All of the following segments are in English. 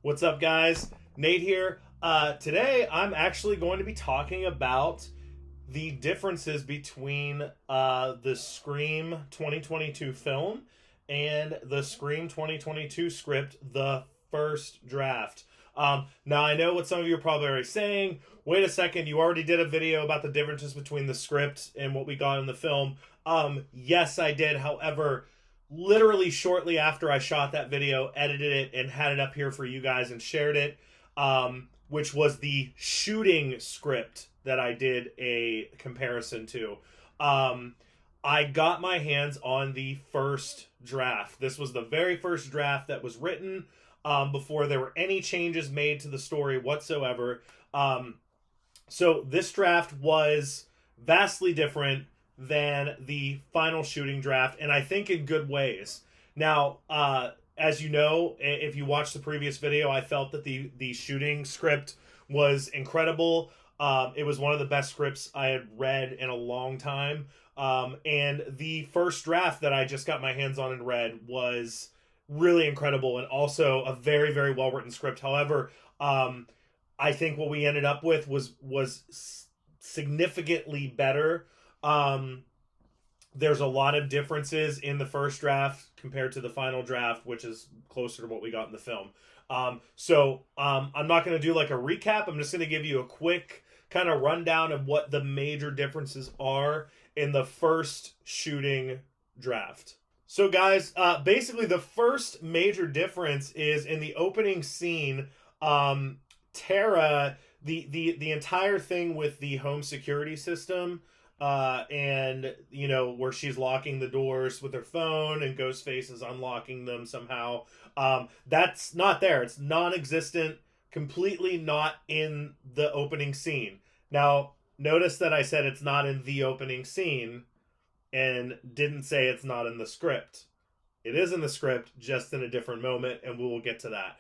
What's up, guys? Nate here. Today, I'm actually going to be talking about the differences between the Scream 2022 film and the Scream 2022 script, the first draft. Now, I know what some of you are probably already saying. Wait a second, you already did a video about the differences between the script and what we got in the film. Yes, I did. However, literally shortly after I shot that video, edited it, and had it up here for you guys and shared it, which was the shooting script that I did a comparison to. I got my hands on the first draft. This was the very first draft that was written before there were any changes made to the story whatsoever. So this draft was vastly different than the final shooting draft, and I think in good ways. Now, as you know, if you watched the previous video, I felt that the shooting script was incredible. It was one of the best scripts I had read in a long time. And the first draft that I just got my hands on and read was really incredible, and also a very, very well written script. However, I think what we ended up with was significantly better. There's a lot of differences in the first draft compared to the final draft, which is closer to what we got in the film. I'm not going to do like a recap. I'm just going to give you a quick kind of rundown of what the major differences are in the first shooting draft. So guys, basically the first major difference is in the opening scene. Tara, the entire thing with the home security system, and where she's locking the doors with her phone and Ghostface is unlocking them somehow, that's not there. It's non-existent, completely not in the opening scene. Now notice that I said it's not in the opening scene and didn't say it's not in the script. It is in the script, just in a different moment, and we will get to that.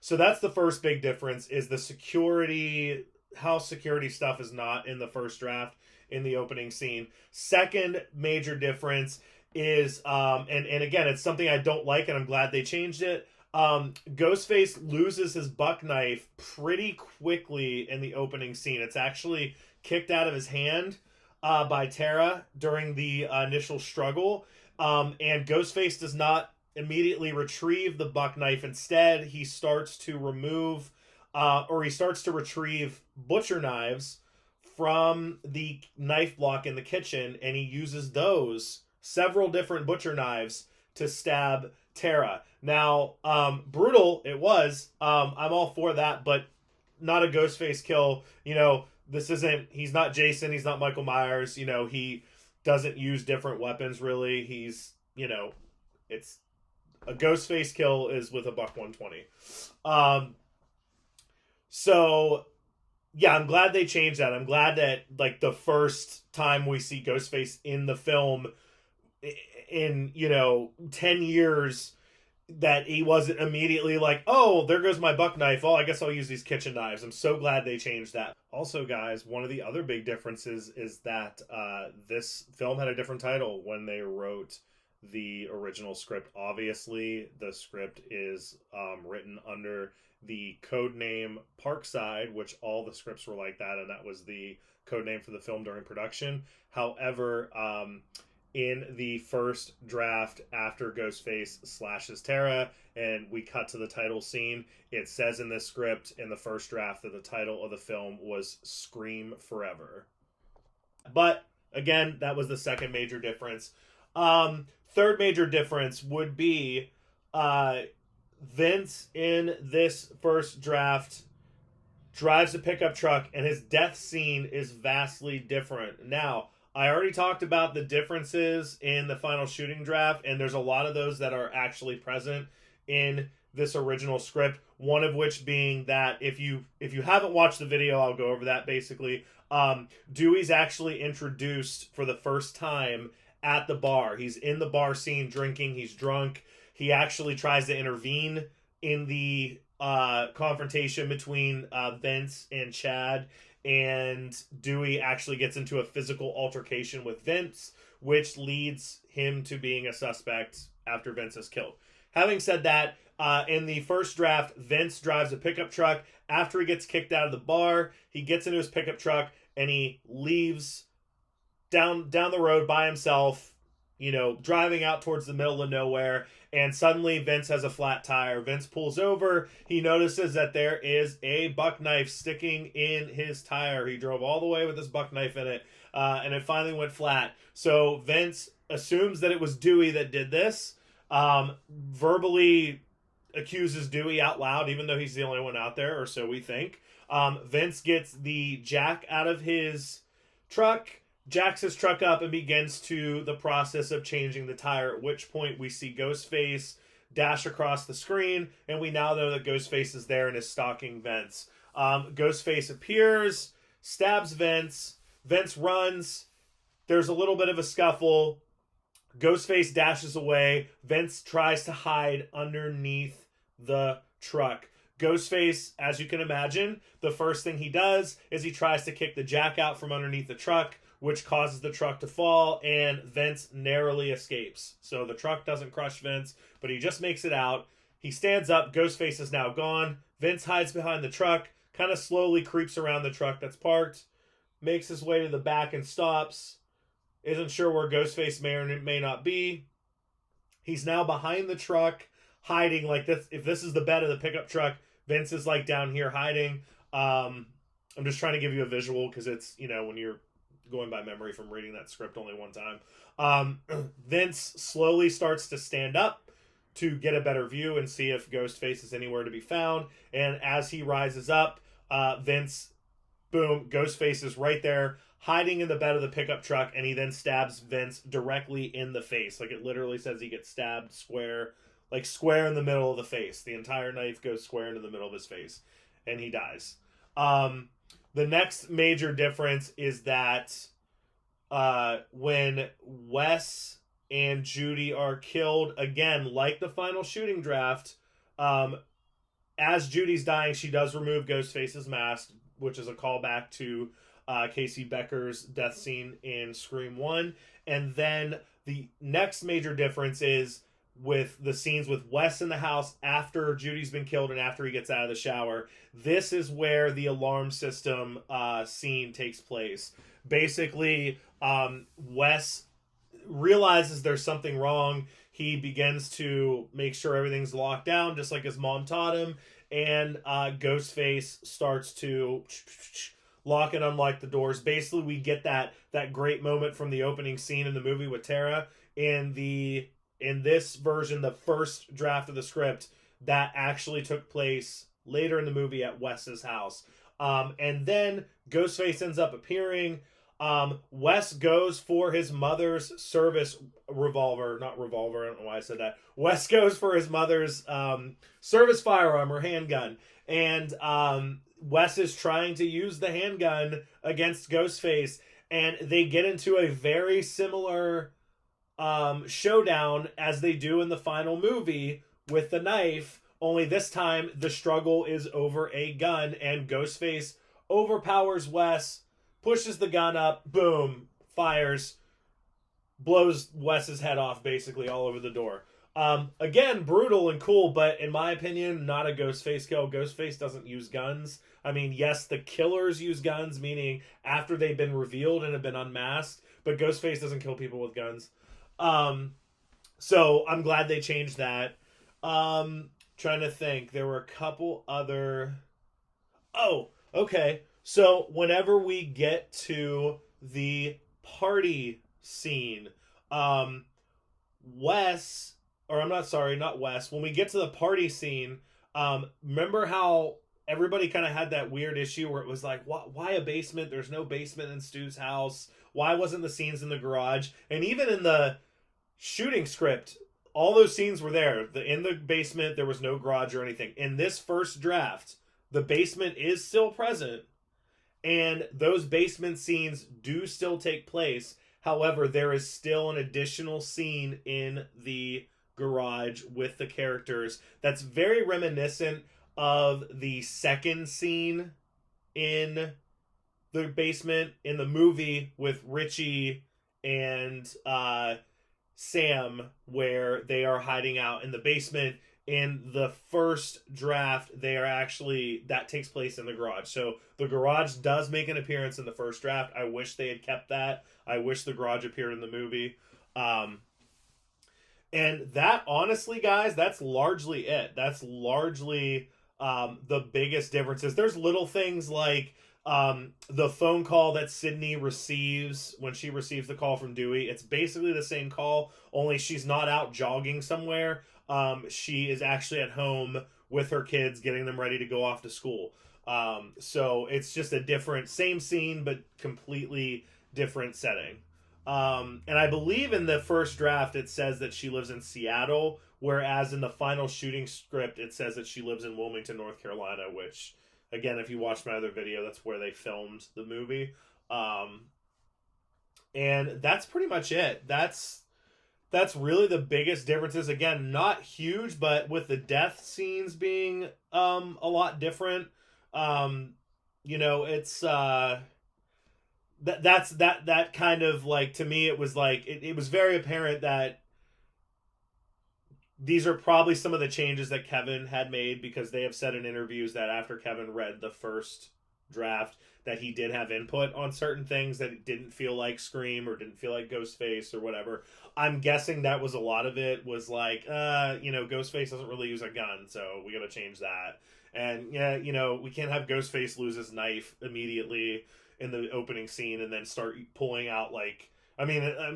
So that's the first big difference, is the security, house security stuff is not in the first draft in the opening scene. Second major difference is, and again, it's something I don't like, and I'm glad they changed it. Ghostface loses his buck knife pretty quickly in the opening scene. It's actually kicked out of his hand by Tara during the initial struggle. And Ghostface does not immediately retrieve the buck knife. Instead, he starts to retrieve butcher knives from the knife block in the kitchen, and he uses those, several different butcher knives, to stab Tara. Now, brutal it was. I'm all for that, but not a Ghostface kill. He's not Jason, he's not Michael Myers. He doesn't use different weapons really. It's a Ghostface kill is with a buck 120. So yeah, I'm glad they changed that. I'm glad that like the first time we see Ghostface in the film in 10 years, that he wasn't immediately like, oh, there goes my buck knife. Oh, I guess I'll use these kitchen knives. I'm so glad they changed that. Also, guys, one of the other big differences is that this film had a different title when they wrote the original script. Obviously, the script is written under the code name Parkside, which all the scripts were like that, and that was the code name for the film during production. However, in the first draft, after Ghostface slashes Tara and we cut to the title scene, it says in this script in the first draft that the title of the film was Scream Forever. But again, that was the second major difference. Third major difference would be Vince in this first draft drives a pickup truck, and his death scene is vastly different. Now, I already talked about the differences in the final shooting draft, and there's a lot of those that are actually present in this original script. One of which being that if you haven't watched the video, I'll go over that basically. Dewey's actually introduced for the first time at the bar. He's in the bar scene drinking. He's drunk. He actually tries to intervene in the confrontation between Vince and Chad. And Dewey actually gets into a physical altercation with Vince, which leads him to being a suspect after Vince is killed. Having said that, In the first draft, Vince drives a pickup truck. After he gets kicked out of the bar, he gets into his pickup truck and he leaves down the road by himself, driving out towards the middle of nowhere. And suddenly Vince has a flat tire. Vince pulls over. He notices that there is a buck knife sticking in his tire. He drove all the way with this buck knife in it, and it finally went flat. So Vince assumes that it was Dewey that did this, verbally accuses Dewey out loud, even though he's the only one out there, or so we think. Vince gets the jack out of his truck, jacks his truck up, and begins to the process of changing the tire, at which point we see Ghostface dash across the screen, and we now know that Ghostface is there and is stalking Vince. Ghostface appears, stabs Vince. Vince runs. There's a little bit of a scuffle. Ghostface dashes away. Vince tries to hide underneath the truck. Ghostface, as you can imagine, the first thing he does is he tries to kick the jack out from underneath the truck, which causes the truck to fall, and Vince narrowly escapes. So the truck doesn't crush Vince, but he just makes it out. He stands up. Ghostface is now gone. Vince hides behind the truck, kind of slowly creeps around the truck that's parked, makes his way to the back and stops. Isn't sure where Ghostface may or may not be. He's now behind the truck, hiding like this. If this is the bed of the pickup truck, Vince is like down here hiding. I'm just trying to give you a visual because it's, when you're going by memory from reading that script only one time. Vince slowly starts to stand up to get a better view and see if Ghostface is anywhere to be found. And as he rises up, Ghostface is right there, hiding in the bed of the pickup truck, and he then stabs Vince directly in the face. Like, it literally says he gets stabbed square in the middle of the face. The entire knife goes square into the middle of his face, and he dies. The next major difference is that when Wes and Judy are killed, again, like the final shooting draft, as Judy's dying, she does remove Ghostface's mask, which is a callback to Casey Becker's death scene in Scream 1. And then the next major difference is with the scenes with Wes in the house after Judy's been killed and after he gets out of the shower. This is where the alarm system scene takes place. Basically, Wes realizes there's something wrong. He begins to make sure everything's locked down, just like his mom taught him. And Ghostface starts to lock and unlock the doors. Basically, we get that great moment from the opening scene in the movie with Tara. In this version, the first draft of the script, that actually took place later in the movie at Wes's house. And then Ghostface ends up appearing. Wes goes for his mother's service revolver. Not revolver, I don't know why I said that. Wes goes for his mother's service firearm or handgun. And Wes is trying to use the handgun against Ghostface. And they get into a very similar showdown as they do in the final movie with the knife, only this time the struggle is over a gun, and Ghostface overpowers Wes, pushes the gun up, boom, fires, blows Wes's head off basically all over the door. Again, brutal and cool, but in my opinion, not a Ghostface kill. Ghostface doesn't use guns. I mean, yes, the killers use guns, meaning after they've been revealed and have been unmasked, but Ghostface doesn't kill people with guns. So I'm glad they changed that. Trying to think. There were a couple other... Oh, okay. So whenever we get to the party scene, Wes... Or I'm not sorry, not Wes. When we get to the party scene, remember how everybody kind of had that weird issue where it was like, why a basement? There's no basement in Stu's house. Why wasn't the scenes in the garage? And even in the shooting script, all those scenes were there. In the basement, there was no garage or anything. In this first draft, the basement is still present, and those basement scenes do still take place. However, there is still an additional scene in the garage with the characters that's very reminiscent of the second scene in the basement in the movie with Richie and Sam, where they are hiding out in the basement in the first draft, that takes place in the garage. So the garage does make an appearance in the first draft. I wish they had kept that. I wish the garage appeared in the movie. And that, honestly, guys, that's largely it. That's largely the biggest differences. There's little things like the phone call that Sydney receives when she receives the call from Dewey. It's basically the same call, only she's not out jogging somewhere. She is actually at home with her kids, getting them ready to go off to school. So it's just a different, same scene, but completely different setting. And I believe in the first draft it says that she lives in Seattle, whereas in the final shooting script it says that she lives in Wilmington, North Carolina, which, again, if you watched my other video, that's where they filmed the movie. And that's pretty much it. That's really the biggest differences. Again, not huge, but with the death scenes being a lot different, it's that kind of, like, to me, it was like it was very apparent that these are probably some of the changes that Kevin had made, because they have said in interviews that after Kevin read the first draft that he did have input on certain things that it didn't feel like Scream or didn't feel like Ghostface or whatever. I'm guessing that was a lot of it was like, Ghostface doesn't really use a gun, so we gotta change that. And we can't have Ghostface lose his knife immediately in the opening scene and then start pulling out, like,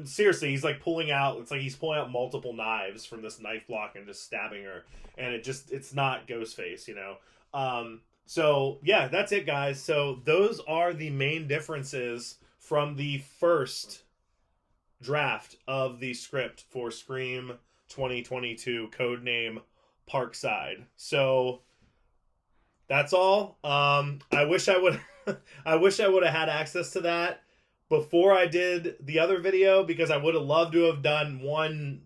seriously, he's like pulling out, it's like he's pulling out multiple knives from this knife block and just stabbing her, and it's not Ghostface. So yeah, that's it, guys. So those are the main differences from the first draft of the script for Scream 2022, codename Parkside. So that's all. I wish I would have had access to that before I did the other video, because I would have loved to have done one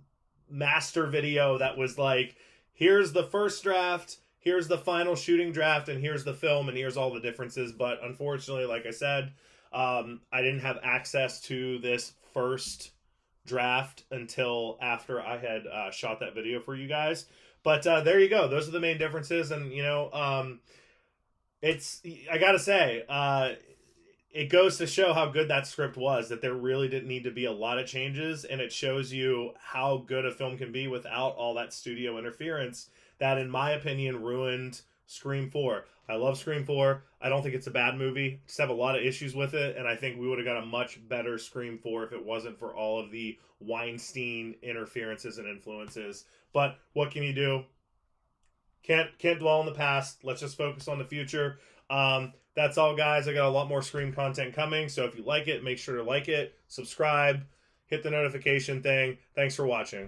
master video that was like, here's the first draft, here's the final shooting draft, and here's the film, and here's all the differences. But unfortunately, like I said, I didn't have access to this first draft until after I had shot that video for you guys. But there you go. Those are the main differences. And, I gotta say, it goes to show how good that script was, that there really didn't need to be a lot of changes, and it shows you how good a film can be without all that studio interference that, in my opinion, ruined Scream 4. I love Scream 4. I don't think it's a bad movie. Just have a lot of issues with it, and I think we would have got a much better Scream 4 if it wasn't for all of the Weinstein interferences and influences. But what can you do? Can't dwell on the past. Let's just focus on the future. That's all, guys. I got a lot more Scream content coming, so if you like it, make sure to like it, subscribe, hit the notification thing. Thanks for watching.